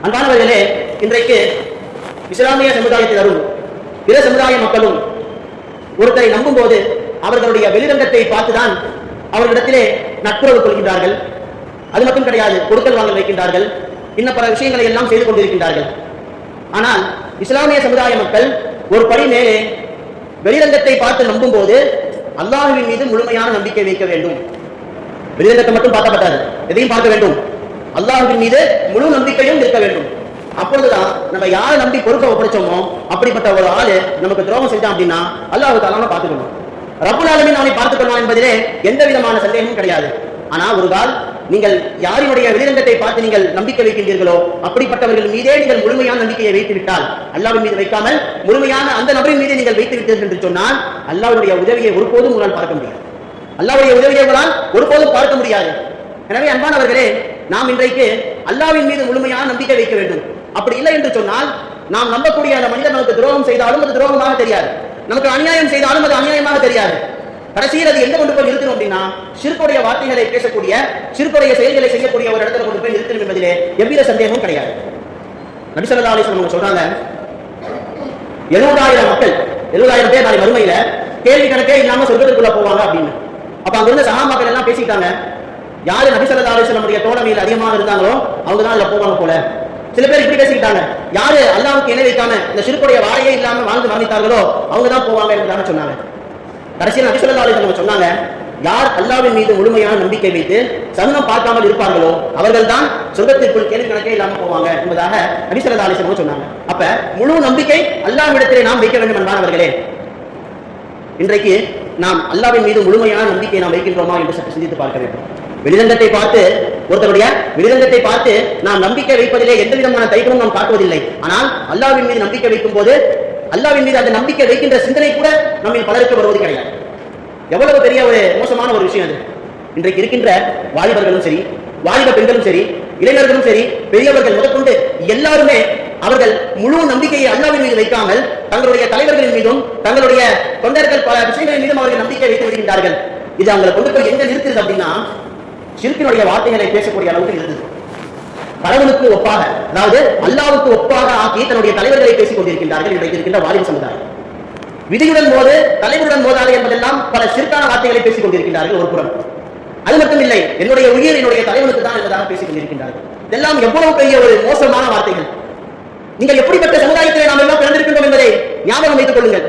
அன்பானவர்களே, இன்றைக்கு இஸ்லாமிய சமுதாயத்தினரும் பிற சமுதாய மக்களும் ஒருத்தரை நம்பும் போது அவர்களுடைய வெளிரங்கத்தை பார்த்துதான் அவர்களிடத்திலே நட்புறவு கொள்கின்றார்கள். அது மட்டும் கிடையாது, கொடுக்கல் வாங்கல் வைக்கின்றார்கள், இன்னும் பல விஷயங்களை எல்லாம் செய்து கொண்டிருக்கின்றார்கள். ஆனால் இஸ்லாமிய சமுதாய மக்கள் ஒரு படி மேலே வெளிரங்கத்தை பார்த்து நம்பும் போது அல்லாஹ்வின் மீது முழுமையான நம்பிக்கை வைக்க வேண்டும். வெளிரங்கத்தை மட்டும் பார்க்க பட்டாது, எதையும் பார்க்க வேண்டும். அல்லாஹ்வின் மீது முழு நம்பிக்கையும் இருக்க வேண்டும். அப்பொழுதுதான் நம்ம யாரை நம்பி பொறுப்பை ஒப்படைச்சோமோ அப்படிப்பட்ட ஒரு ஆளு நமக்கு துரோகம் செஞ்சான் அப்படின்னா அல்லாஹ் தஆலா பார்த்துக்கணும், ரப்புல் ஆலமீன் அவனை பார்த்துக்கணும் என்பதிலே எந்த விதமான சந்தேகமும் கிடையாது. ஆனா ஒரு கால் நீங்கள் யாரினுடைய வெளிரங்கத்தை பார்த்து நீங்கள் நம்பிக்கை வைக்கின்றீர்களோ அப்படிப்பட்டவர்கள் மீதே நீங்கள் முழுமையான நம்பிக்கையை வைத்து விட்டால், அல்லாஹ்வின் மீது வைக்காமல் முழுமையான அந்த நபரின் மீது நீங்கள் வைத்து விட்டீர்கள் என்று சொன்னால் அல்லாஹ்வுடைய உதவியை ஒருபோதும் உங்களால் பார்க்க முடியாது. அல்லாஹ்வுடைய உதவியை உங்களால் ஒருபோதும் பார்க்க முடியாது. எனவே அன்பானவர்களே, நாம் இன்றைக்கு அல்லாஹ்வின் மீது முழுமையான நம்பிக்கை வைக்க வேண்டும். அப்படி இல்லை என்று சொன்னால் நாம் நம்பக்கூடிய அந்த மனிதர் நமக்கு துரோகம் செய்தாலும் அது துரோகமாக தெரியாது, நமக்கு அநியாயம் செய்தாலும் அது அநியாயமாக தெரியாது. கடைசியில் அது எங்க கொண்டு போய் நிறுத்தணும் அப்படின்னா ஷிர்க்குடைய வார்த்தைகளை பேசக்கூடிய, ஷிர்க்குடைய செயல்களை செய்யக்கூடிய ஒரு இடத்துல கொண்டு போய் நிறுத்தணும் என்பதிலே எவ்வித சந்தேகமும் கிடையாது. நபி ஸல்லல்லாஹு அலைஹி வஸல்லம் சொல்றாங்க, 70,000 மக்கள், 70,000 பேர் நாளை மறுமையில கேள்வி கணக்கே இல்லாம சொர்க்கத்துக்குள்ள போவாங்க அப்படின்னு. அப்ப அங்க இருந்த சஹாபாக்கள் எல்லாம் பேசிட்டாங்க, யாரு நபி ஸல்லல்லாஹு அலைஹி வஸல்லம் தோழமையில் அதிகமாக இருந்தாங்களோ அவங்க தான் அதுல போவாங்க போல. சில பேர் இப்படி பேசிக்கிட்டாங்க, யாரு அல்லாஹ்வுக்கு இணை வைக்காம இந்த ஷிர்க்குடைய வாழையே இல்லாம வாழ்ந்து மரணித்தார்களோ அவங்க தான் போவாங்க என்பதாக சொன்னாங்க. கடைசியில் நபி ஸல்லல்லாஹு அலைஹி வஸல்லம் சொன்னாங்க, யார் அல்லாஹ்வின் மீது முழுமையான நம்பிக்கை வைத்து சகுனம் பார்க்காமல் இருப்பார்களோ அவர்கள் தான் சொர்க்கத்திற்குள் கேள்வி கணக்கே இல்லாம போவாங்க என்பதாக நபி ஸல்லல்லாஹு அலைஹி வஸல்லம் சொன்னாங்க. அப்ப முழு நம்பிக்கை அல்லாஹ்விடத்திலே நாம் வைக்க வேண்டும் என்பானவர்களே. இன்றைக்கு நாம் அல்லாஹ்வின் மீது முழுமையான நம்பிக்கை நாம் வைக்கின்றோமா என்று சற்று சிந்தித்து பார்க்க வேண்டும். வெளிரங்கத்தை பார்த்து, ஒருத்தருடைய வெளிரங்கத்தை பார்த்து நாம் நம்பிக்கை வைப்பதிலே எந்த விதமான தைரியமும் நாம் காட்டுவதில்லை. ஆனால் அல்லாஹ்வின் மீது நம்பிக்கை வைக்கும் போது அல்லாஹ்வின் மீது அந்த நம்பிக்கை வைக்கின்ற சிந்தனை கூட நம்மில் பலருக்கு வருவது கிடையாது. எவ்வளவு பெரிய ஒரு மோசமான ஒரு விஷயம் அது. இன்றைக்கு இருக்கின்ற வாலிபர்களும் சரி, வாலிப பெண்களும் சரி, இளைஞர்களும் சரி, பெரியவர்கள் முதற்கொண்டு எல்லாருமே அவர்கள் முழு நம்பிக்கையை அல்லாஹ்வின் மீது வைக்காமல் தங்களுடைய தலைவர்களின் மீதும் தங்களுடைய தொண்டர்கள் பல விஷயங்களின் மீதும் அவர்கள் நம்பிக்கை வைத்து வருகின்றார்கள். இது அவங்களை கொண்டு போய் எங்க நிறுத்துது அப்படின்னா ஷிர்க்கினுடைய வார்த்தைகளை பேசக்கூடிய அளவுக்கு இருந்தது. கடவுளுக்கு ஒப்பாக, அதாவது அல்லாஹ்வுக்கு ஒப்பாக ஆக்கி தன்னுடைய தலைவர்களை பேசிக் கொண்டிருக்கின்றார்கள் இன்றைக்கு இருக்கின்ற வாலிப சமுதாயம். விதியுடன் போது தலைவருடன் போதாது என்பதெல்லாம் பல ஷிர்கான வார்த்தைகளை பேசிக் கொண்டிருக்கின்றார்கள் ஒரு புறம். அது மட்டும் இல்லை, என்னுடைய உயிர் என்னுடைய தலைவனுக்கு தான் என்பதாக பேசிக் கொண்டிருக்கின்றார்கள். இதெல்லாம் எவ்வளவு பெரிய ஒரு மோசமான வார்த்தைகள். நீங்கள் எப்படிப்பட்ட சமுதாயத்திலே நாம் எல்லாம் பிறந்திருக்கின்றோம் என்பதை ஞாபகம் வைத்துக் கொள்ளுங்கள்.